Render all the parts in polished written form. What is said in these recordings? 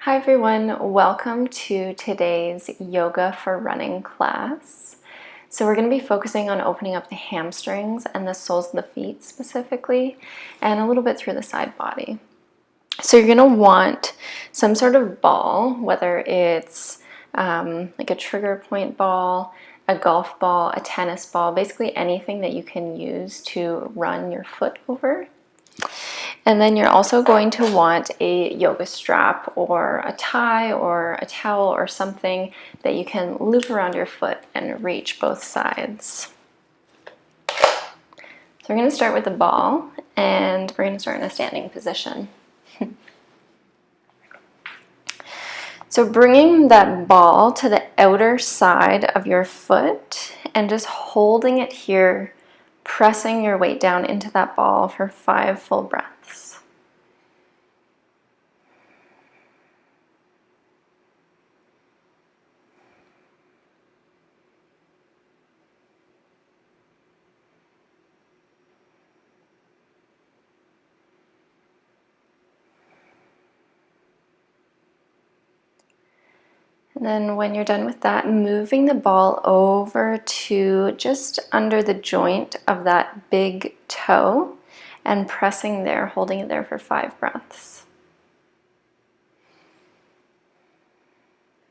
Hi everyone, welcome to today's yoga for running class. So we're going to be focusing on opening up the hamstrings and the soles of the feet specifically, and a little bit through the side body. So you're going to want some sort of ball, whether it's like a trigger point ball, a golf ball, a tennis ball, basically anything that you can use to run your foot over. And then you're also going to want a yoga strap or a tie or a towel or something that you can loop around your foot and reach both sides. So we're going to start with the ball, and we're going to start in a standing position. So bringing that ball to the outer side of your foot and just holding it here, pressing your weight down into that ball for 5 full breaths. And then when you're done with that, moving the ball over to just under the joint of that big toe and pressing there, holding it there for 5 breaths.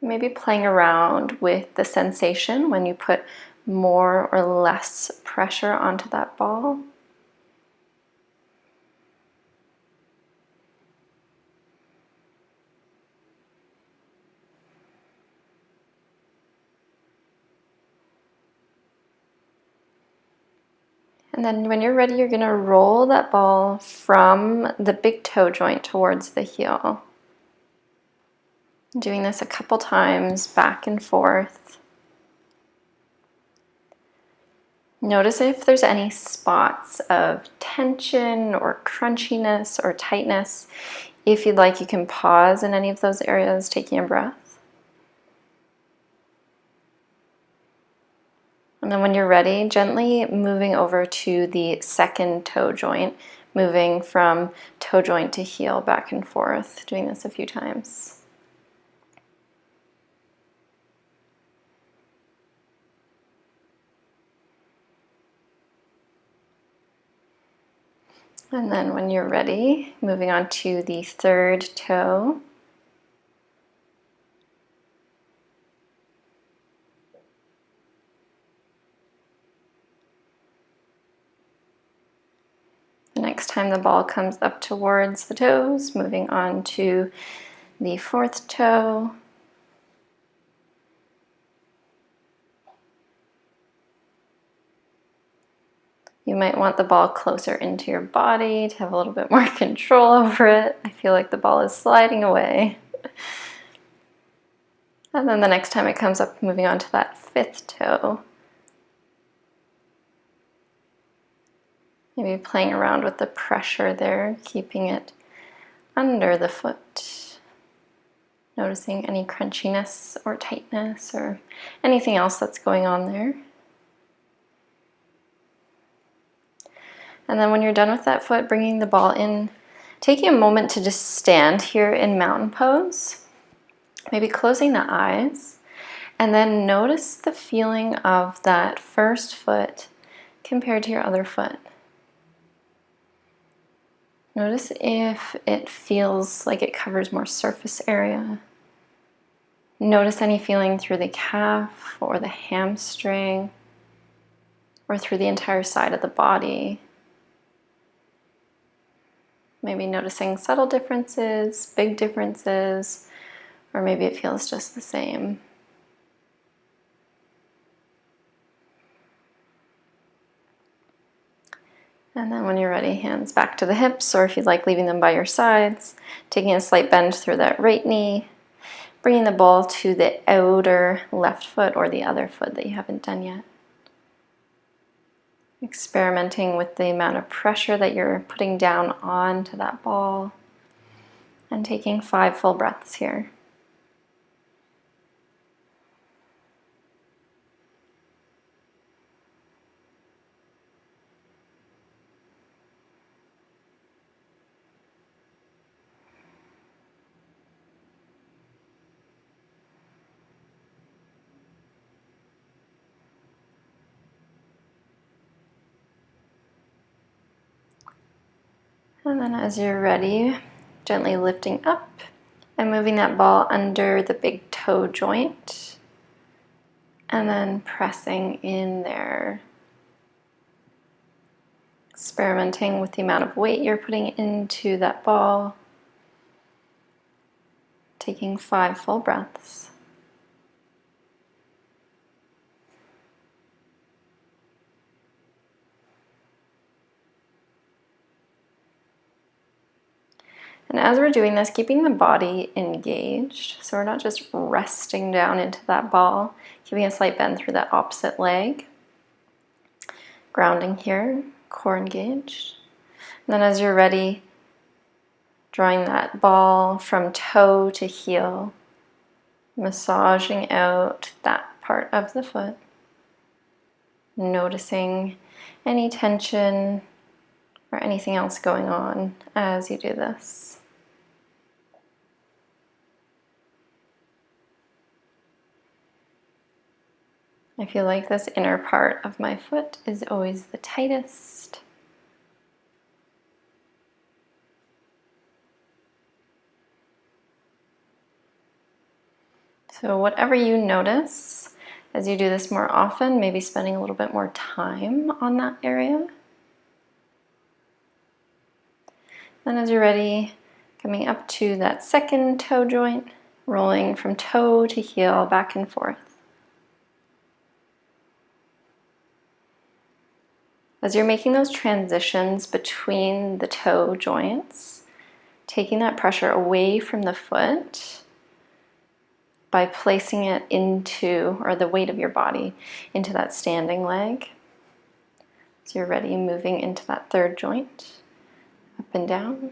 Maybe playing around with the sensation when you put more or less pressure onto that ball. And then when you're ready, you're going to roll that ball from the big toe joint towards the heel. Doing this a couple times, back and forth. Notice if there's any spots of tension or crunchiness or tightness. If you'd like, you can pause in any of those areas, taking a breath. And then when you're ready, gently moving over to the second toe joint, moving from toe joint to heel, back and forth, doing this a few times. And then when you're ready, moving on to the third toe. The next time the ball comes up towards the toes, moving on to the fourth toe. You might want the ball closer into your body to have a little bit more control over it. I feel like the ball is sliding away. And then the next time it comes up, moving on to that fifth toe. Maybe playing around with the pressure there, keeping it under the foot. Noticing any crunchiness or tightness or anything else that's going on there. And then when you're done with that foot, bringing the ball in, taking a moment to just stand here in mountain pose. Maybe closing the eyes. And then notice the feeling of that first foot compared to your other foot. Notice if it feels like it covers more surface area. Notice any feeling through the calf or the hamstring or through the entire side of the body. Maybe noticing subtle differences, big differences, or maybe it feels just the same. And then when you're ready, hands back to the hips, or if you'd like, leaving them by your sides, taking a slight bend through that right knee, bringing the ball to the outer left foot or the other foot that you haven't done yet. Experimenting with the amount of pressure that you're putting down onto that ball, and taking 5 full breaths here. And then as you're ready, gently lifting up and moving that ball under the big toe joint. And then pressing in there. Experimenting with the amount of weight you're putting into that ball. Taking 5 full breaths. And as we're doing this, keeping the body engaged, so we're not just resting down into that ball, giving a slight bend through that opposite leg. Grounding here, core engaged. And then as you're ready, drawing that ball from toe to heel, massaging out that part of the foot, noticing any tension or anything else going on as you do this. I feel like this inner part of my foot is always the tightest. So whatever you notice as you do this more often, maybe spending a little bit more time on that area. Then as you're ready, coming up to that second toe joint, rolling from toe to heel, back and forth. As you're making those transitions between the toe joints, taking that pressure away from the foot by placing it into, or the weight of your body, into that standing leg. So you're ready, moving into that third joint, up and down.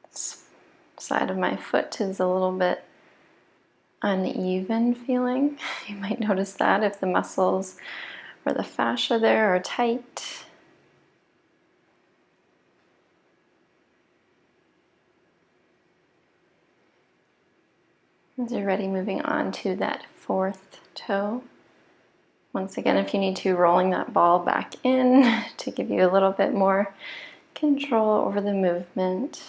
This side of my foot is a little bit uneven feeling. You might notice that if the muscles or the fascia there are tight. As you're ready, moving on to that fourth toe. Once again, if you need to, rolling that ball back in to give you a little bit more control over the movement.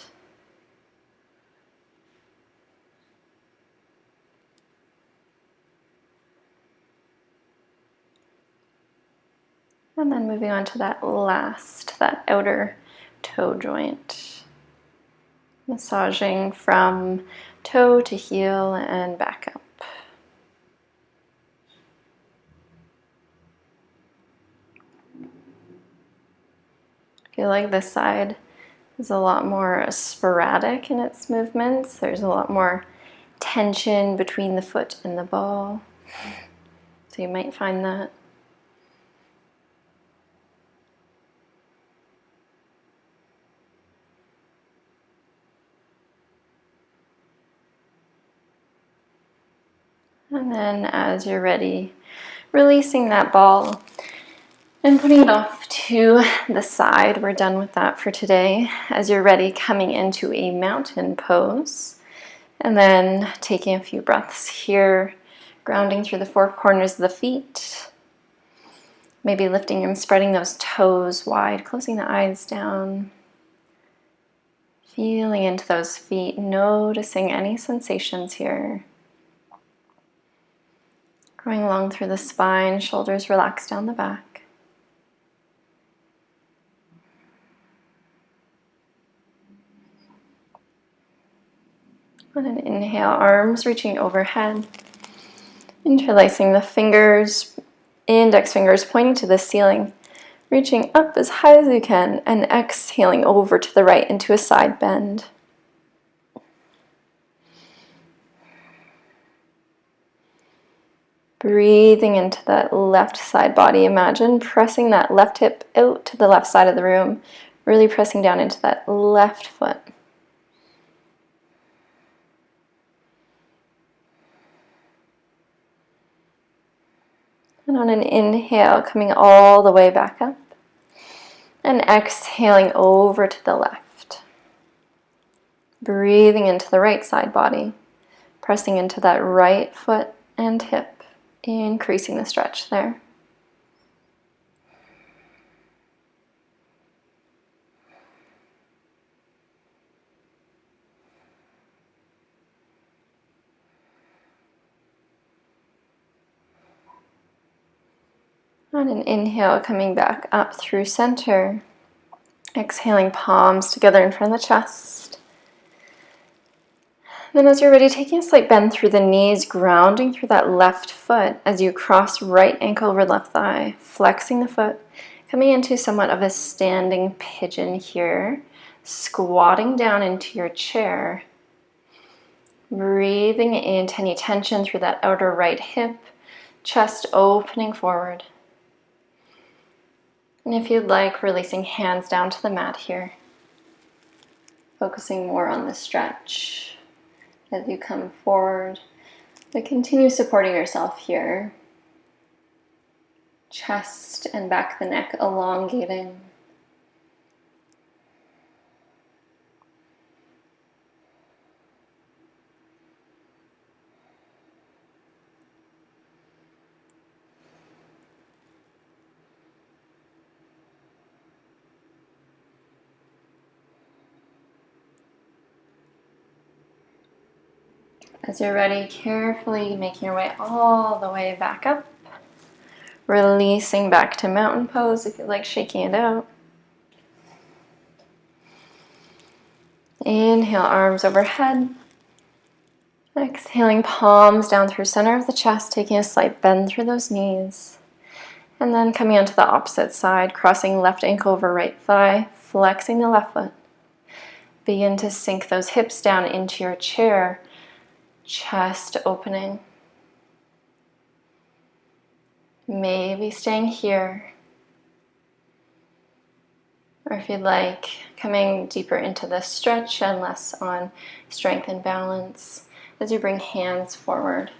And then moving on to that outer toe joint. Massaging from toe to heel and back up. I feel like this side is a lot more sporadic in its movements. There's a lot more tension between the foot and the ball. So you might find that. And then as you're ready, releasing that ball and putting it off to the side. We're done with that for today. As you're ready, coming into a mountain pose. And then taking a few breaths here, grounding through the 4 corners of the feet. Maybe lifting and spreading those toes wide, closing the eyes down. Feeling into those feet, noticing any sensations here. Going along through the spine, shoulders relaxed down the back. On an inhale, arms reaching overhead. Interlacing the fingers, index fingers pointing to the ceiling. Reaching up as high as you can and exhaling over to the right into a side bend. Breathing into that left side body. Imagine pressing that left hip out to the left side of the room. Really pressing down into that left foot. And on an inhale, coming all the way back up. And exhaling over to the left. Breathing into the right side body. Pressing into that right foot and hip. Increasing the stretch there. On an inhale, coming back up through center. Exhaling, palms together in front of the chest. Then as you're ready, taking a slight bend through the knees, grounding through that left foot as you cross right ankle over left thigh, flexing the foot, coming into somewhat of a standing pigeon here, squatting down into your chair, breathing into any tension through that outer right hip, chest opening forward. And if you'd like, releasing hands down to the mat here, focusing more on the stretch as you come forward, but continue supporting yourself here. Chest and back of the neck elongating. As you're ready, carefully making your way all the way back up. Releasing back to mountain pose if you like, shaking it out. Inhale, arms overhead. Exhaling, palms down through center of the chest, taking a slight bend through those knees. And then coming onto the opposite side, crossing left ankle over right thigh, flexing the left foot. Begin to sink those hips down into your chair, chest opening. Maybe staying here. Or if you'd like, coming deeper into the stretch and less on strength and balance as you bring hands forward.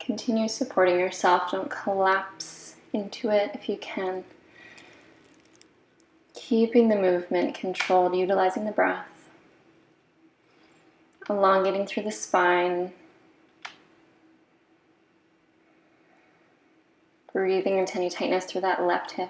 Continue supporting yourself. Don't collapse into it if you can. Keeping the movement controlled, utilizing the breath. Elongating through the spine. Breathing into any tightness through that left hip.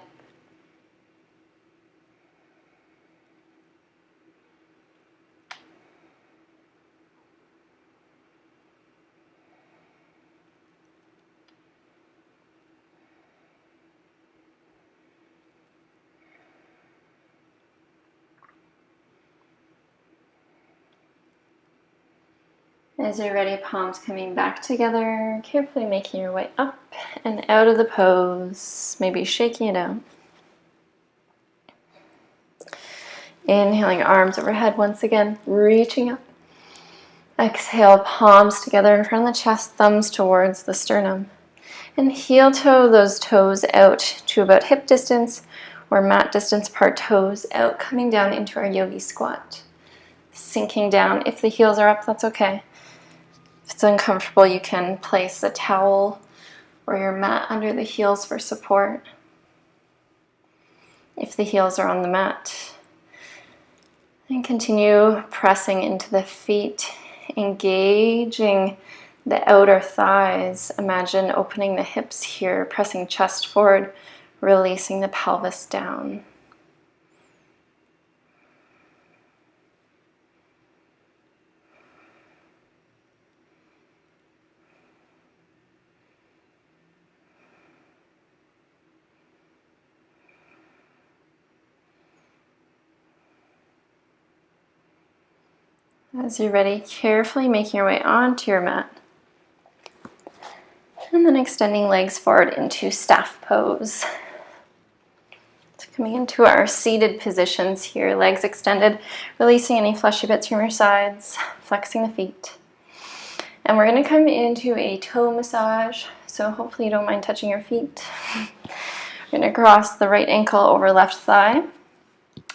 As you're ready, palms coming back together, carefully making your way up and out of the pose, maybe shaking it out. Inhaling, arms overhead once again, reaching up. Exhale, palms together in front of the chest, thumbs towards the sternum. And heel toe those toes out to about hip distance or mat distance apart, toes out, coming down into our yogi squat. Sinking down. If the heels are up, that's okay. If it's uncomfortable, you can place a towel or your mat under the heels for support. If the heels are on the mat, and continue pressing into the feet, engaging the outer thighs. Imagine opening the hips here, pressing chest forward, releasing the pelvis down. As you're ready, carefully making your way onto your mat. And then extending legs forward into staff pose. So coming into our seated positions here, legs extended, releasing any fleshy bits from your sides, flexing the feet. And we're going to come into a toe massage, so hopefully you don't mind touching your feet. We're going to cross the right ankle over left thigh,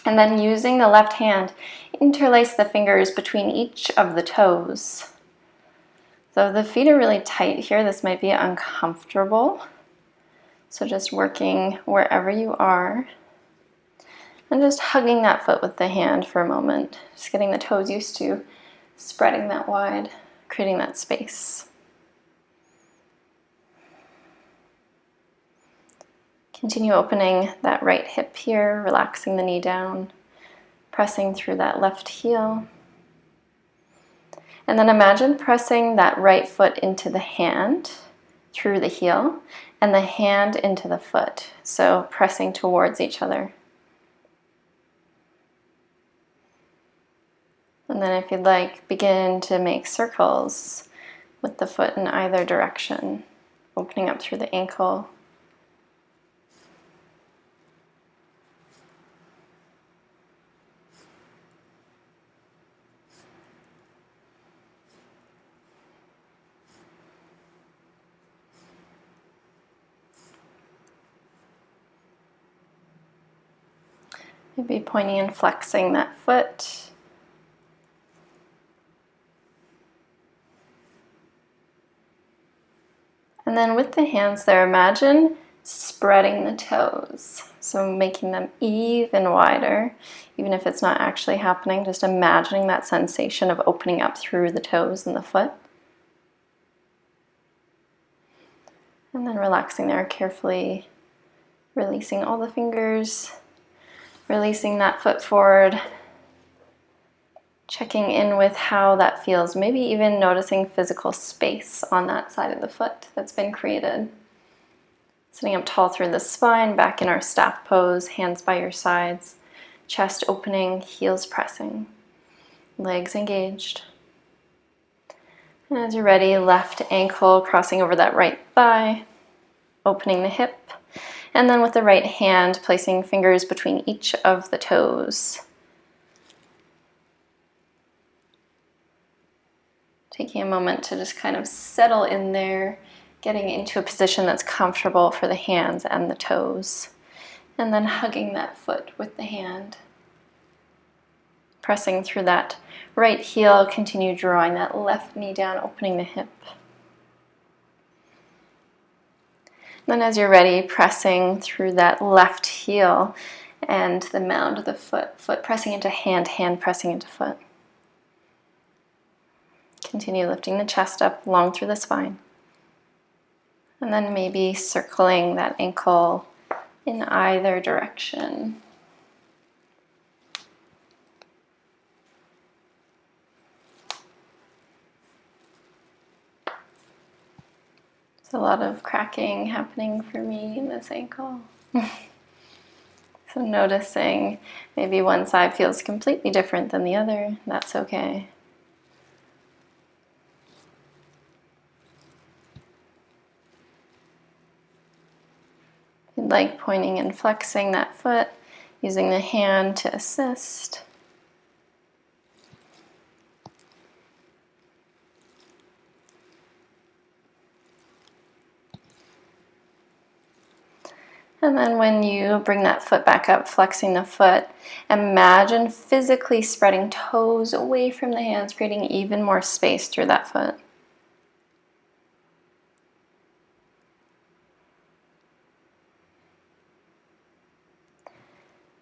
and then using the left hand, interlace the fingers between each of the toes. So the feet are really tight here. This might be uncomfortable. So just working wherever you are. And just hugging that foot with the hand for a moment. Just getting the toes used to spreading that wide, creating that space. Continue opening that right hip here, relaxing the knee down, pressing through that left heel. And then imagine pressing that right foot into the hand through the heel and the hand into the foot, so pressing towards each other. And then if you'd like, begin to make circles with the foot in either direction, opening up through the ankle. Maybe pointing and flexing that foot. And then with the hands there, imagine spreading the toes. So making them even wider, even if it's not actually happening, just imagining that sensation of opening up through the toes and the foot. And then relaxing there, carefully releasing all the fingers, releasing that foot forward, checking in with how that feels, maybe even noticing physical space on that side of the foot that's been created. Sitting up tall through the spine, back in our staff pose, hands by your sides, chest opening, heels pressing, legs engaged. And as you're ready, left ankle crossing over that right thigh, opening the hip, and then with the right hand, placing fingers between each of the toes. Taking a moment to just kind of settle in there, getting into a position that's comfortable for the hands and the toes. And then hugging that foot with the hand. Pressing through that right heel, continue drawing that left knee down, opening the hip. Then as you're ready, pressing through that left heel and the mound of the foot, foot pressing into hand, hand pressing into foot. Continue lifting the chest up long through the spine. And then maybe circling that ankle in either direction. There's a lot of cracking happening for me in this ankle. So noticing maybe one side feels completely different than the other. That's okay. Like pointing and flexing that foot, using the hand to assist. And then when you bring that foot back up, flexing the foot, imagine physically spreading toes away from the hands, creating even more space through that foot.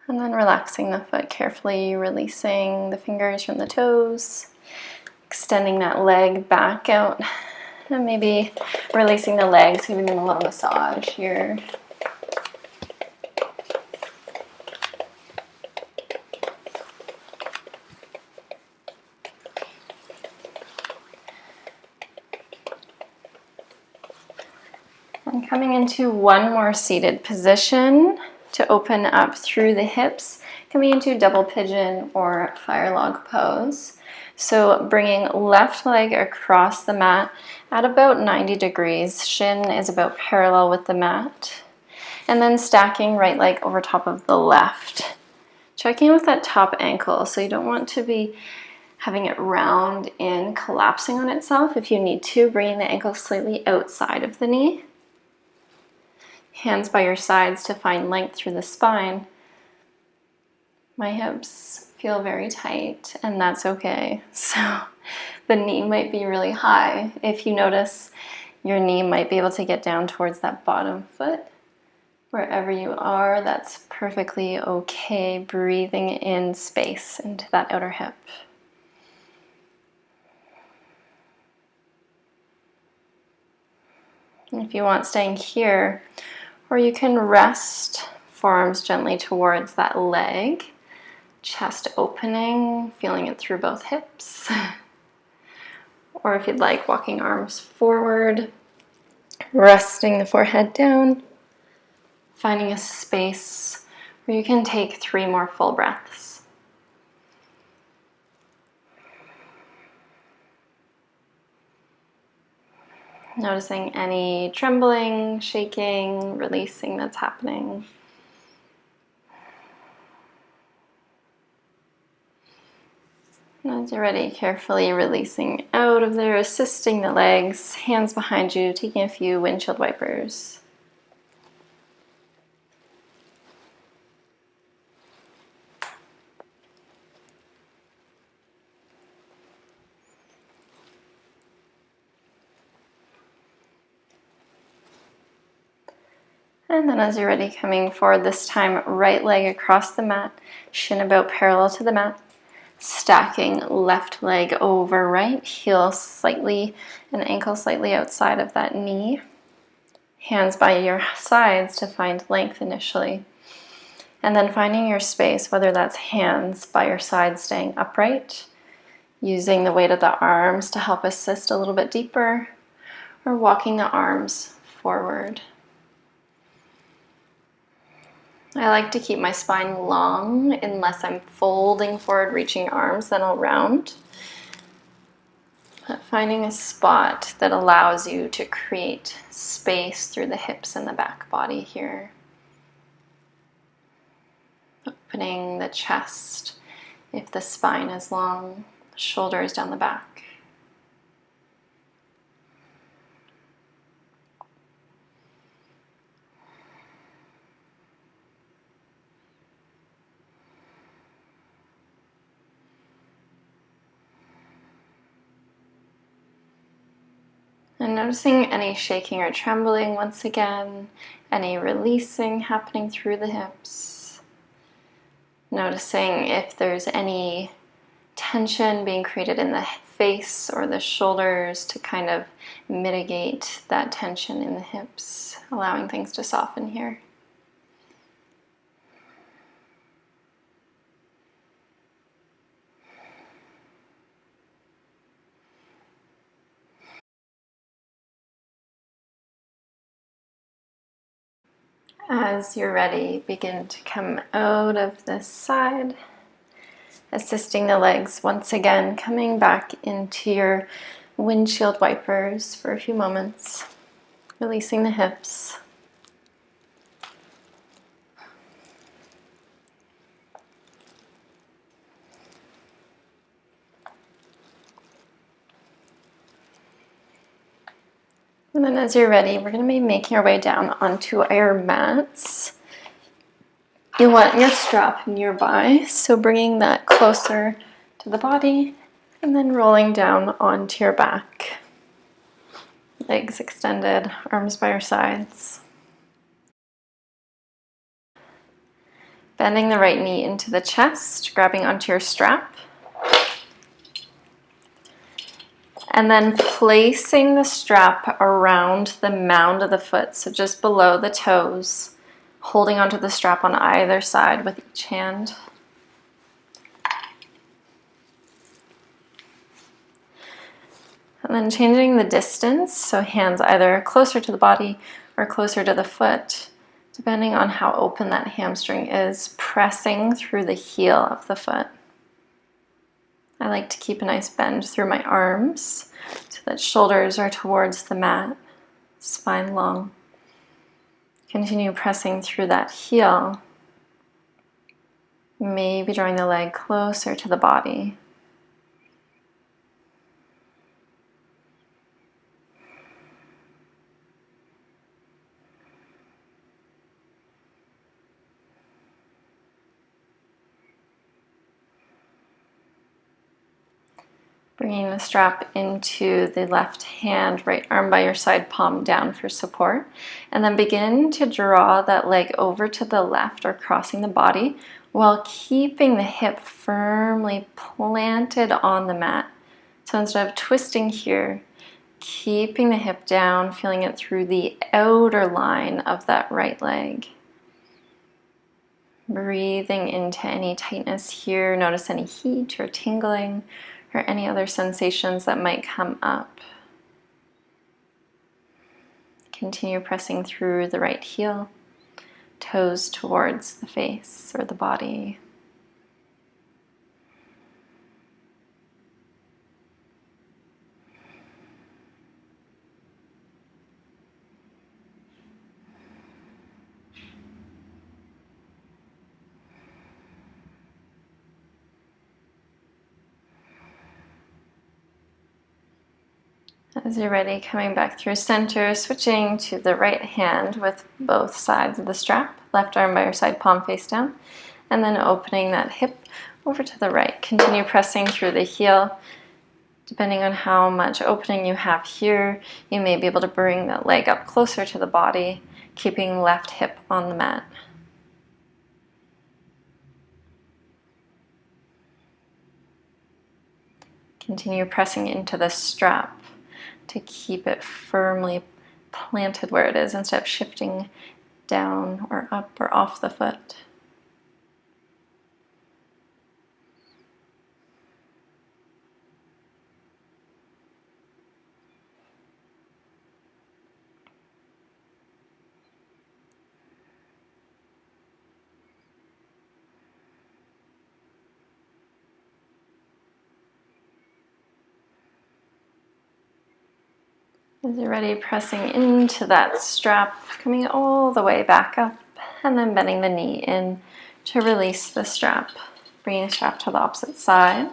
And then relaxing the foot carefully, releasing the fingers from the toes, extending that leg back out, and maybe releasing the legs, giving them a little massage here. And coming into one more seated position to open up through the hips, coming into double pigeon or fire log pose. So bringing left leg across the mat at about 90 degrees. Shin is about parallel with the mat. And then stacking right leg over top of the left. Checking with that top ankle. So you don't want to be having it round in, collapsing on itself. If you need to, bringing the ankle slightly outside of the knee. Hands by your sides to find length through the spine. My hips feel very tight, and that's okay. So the knee might be really high. If you notice, your knee might be able to get down towards that bottom foot. Wherever you are, that's perfectly okay. Breathing in space into that outer hip. And if you want, staying here, or you can rest forearms gently towards that leg, chest opening, feeling it through both hips. Or if you'd like, walking arms forward, resting the forehead down, finding a space where you can take 3 more full breaths. Noticing any trembling, shaking, releasing that's happening. And as you're ready, carefully releasing out of there, assisting the legs, hands behind you, taking a few windshield wipers. And then as you're ready, coming forward this time, right leg across the mat, shin about parallel to the mat. Stacking left leg over right, heel slightly and ankle slightly outside of that knee. Hands by your sides to find length initially. And then finding your space, whether that's hands by your side staying upright, using the weight of the arms to help assist a little bit deeper, or walking the arms forward. I like to keep my spine long unless I'm folding forward, reaching arms, then I'll round. But finding a spot that allows you to create space through the hips and the back body here. Opening the chest if the spine is long, shoulders down the back. And noticing any shaking or trembling once again, any releasing happening through the hips. Noticing if there's any tension being created in the face or the shoulders to kind of mitigate that tension in the hips, allowing things to soften here. As you're ready, begin to come out of this side, assisting the legs once again, coming back into your windshield wipers for a few moments, releasing the hips. And then as you're ready, we're going to be making our way down onto our mats. You want your strap nearby, so bringing that closer to the body and then rolling down onto your back. Legs extended, arms by your sides. Bending the right knee into the chest, grabbing onto your strap. And then placing the strap around the mound of the foot, so just below the toes, holding onto the strap on either side with each hand. And then changing the distance, so hands either closer to the body or closer to the foot, depending on how open that hamstring is, pressing through the heel of the foot. I like to keep a nice bend through my arms so that shoulders are towards the mat, spine long. Continue pressing through that heel, maybe drawing the leg closer to the body. Bringing the strap into the left hand, right arm by your side, palm down for support. And then begin to draw that leg over to the left or crossing the body while keeping the hip firmly planted on the mat. So instead of twisting here, keeping the hip down, feeling it through the outer line of that right leg. Breathing into any tightness here. Notice any heat or tingling, or any other sensations that might come up. Continue pressing through the right heel, toes towards the face or the body. As you're ready, coming back through center, switching to the right hand with both sides of the strap, left arm by your side, palm face down, and then opening that hip over to the right. Continue pressing through the heel. Depending on how much opening you have here, you may be able to bring that leg up closer to the body, keeping left hip on the mat. Continue pressing into the strap to keep it firmly planted where it is instead of shifting down or up or off the foot. As you're ready, pressing into that strap, coming all the way back up, and then bending the knee in to release the strap. Bringing the strap to the opposite side.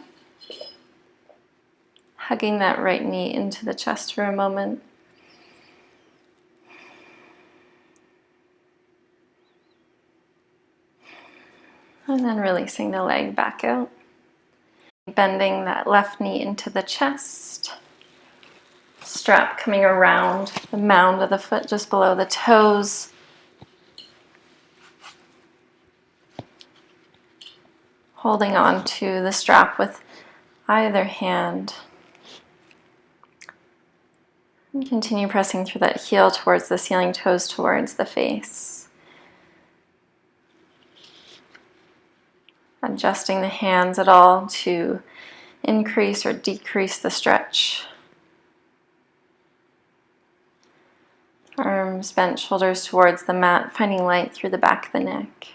Hugging that right knee into the chest for a moment. And then releasing the leg back out. Bending that left knee into the chest. Strap coming around the mound of the foot just below the toes. Holding on to the strap with either hand. And continue pressing through that heel towards the ceiling, toes towards the face. Adjusting the hands at all to increase or decrease the stretch. Arms bent, shoulders towards the mat, finding light through the back of the neck.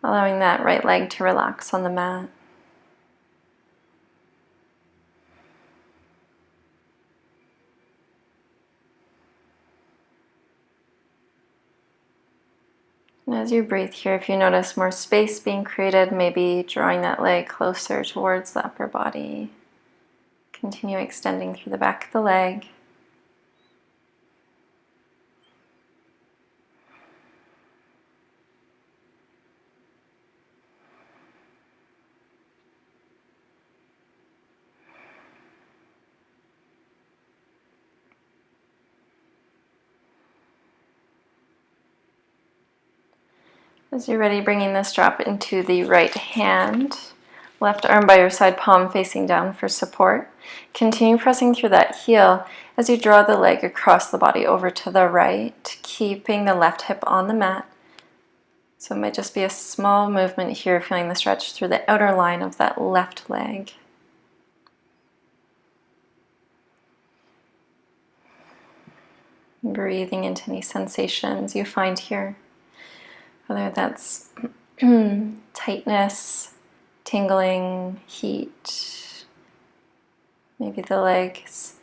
Allowing that right leg to relax on the mat. And as you breathe here, if you notice more space being created, maybe drawing that leg closer towards the upper body. Continue extending through the back of the leg. As you're ready, bringing the strap into the right hand, left arm by your side, palm facing down for support. Continue pressing through that heel as you draw the leg across the body over to the right, keeping the left hip on the mat. So it might just be a small movement here, feeling the stretch through the outer line of that left leg. Breathing into any sensations you find here. Whether that's tightness, tingling, heat, maybe the legs,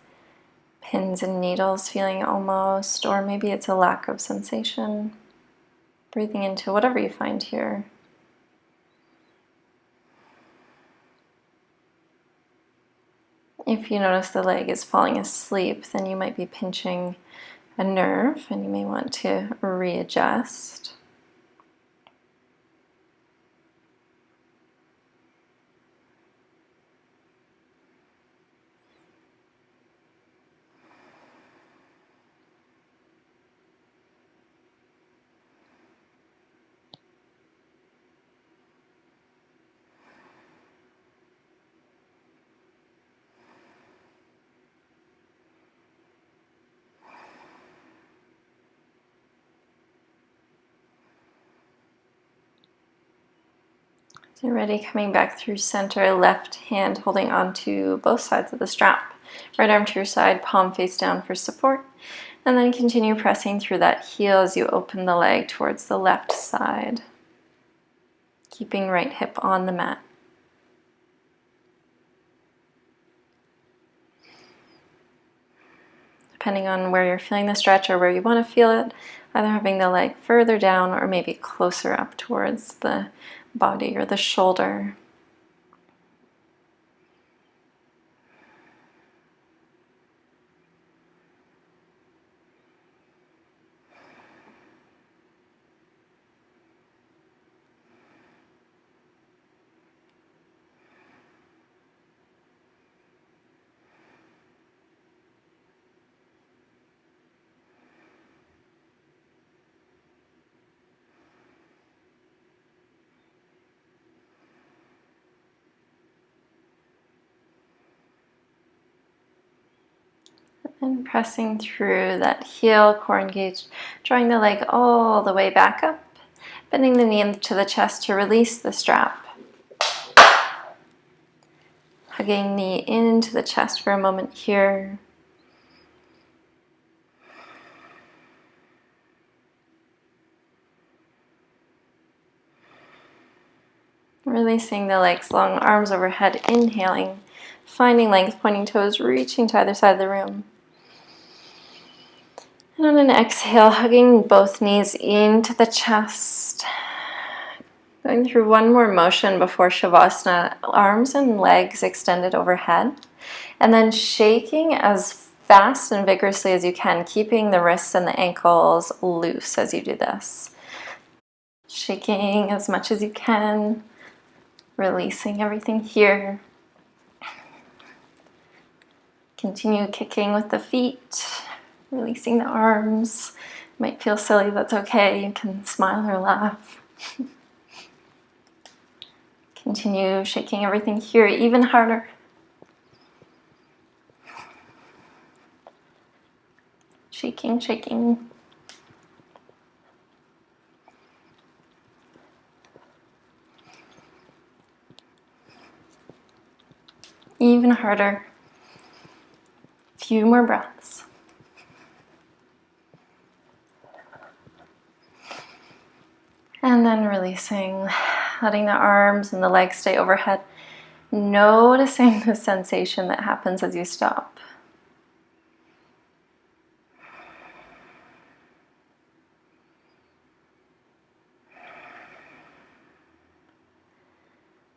pins and needles feeling almost, or maybe it's a lack of sensation. Breathing into whatever you find here. If you notice the leg is falling asleep, then you might be pinching a nerve and you may want to readjust. So you're ready, coming back through center, left hand holding on to both sides of the strap. Right arm to your side, palm face down for support. And then continue pressing through that heel as you open the leg towards the left side, keeping right hip on the mat. Depending on where you're feeling the stretch or where you want to feel it, either having the leg further down or maybe closer up towards the body or the shoulder. And pressing through that heel, core engaged, drawing the leg all the way back up, bending the knee into the chest to release the strap. Hugging knee into the chest for a moment here. Releasing the legs, long arms overhead, inhaling, finding length, pointing toes, reaching to either side of the room. And on an exhale, hugging both knees into the chest. Going through one more motion before Shavasana, arms and legs extended overhead. And then shaking as fast and vigorously as you can, keeping the wrists and the ankles loose as you do this. Shaking as much as you can, releasing everything here. Continue kicking with the feet, releasing the arms. Might feel silly, that's okay. You can smile or laugh. Continue shaking everything here even harder. Shaking, shaking. Even harder. Few more breaths. And then releasing, letting the arms and the legs stay overhead. Noticing the sensation that happens as you stop.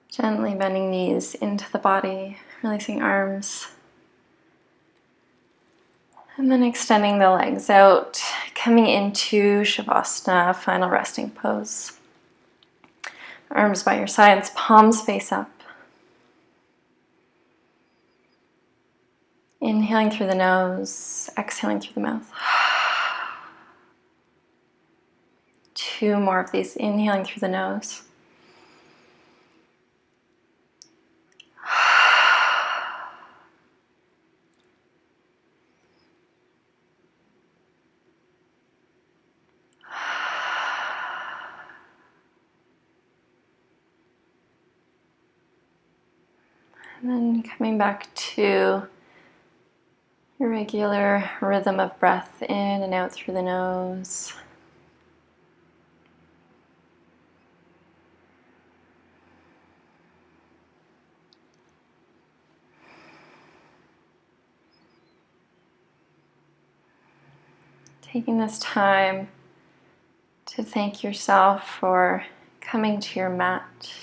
Gently bending knees into the body, releasing arms. And then extending the legs out, coming into Shavasana, final resting pose. Arms by your sides, palms face up. Inhaling through the nose, exhaling through the mouth. 2 more of these, inhaling through the nose. And then coming back to your regular rhythm of breath in and out through the nose. Taking this time to thank yourself for coming to your mat,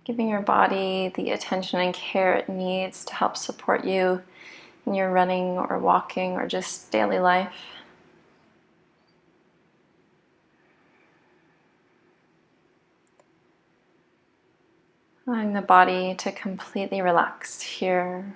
giving your body the attention and care it needs to help support you in your running or walking or just daily life. Allowing the body to completely relax here.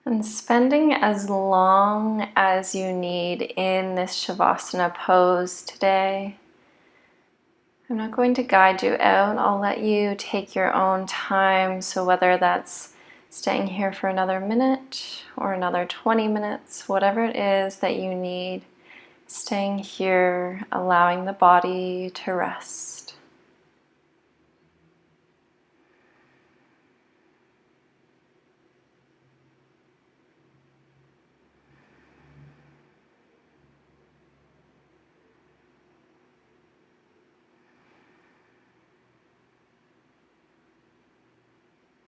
And spending as long as you need in this Shavasana pose today. I'm not going to guide you out. I'll let you take your own time. So whether that's staying here for another minute or another 20 minutes, whatever it is that you need. Staying here, allowing the body to rest.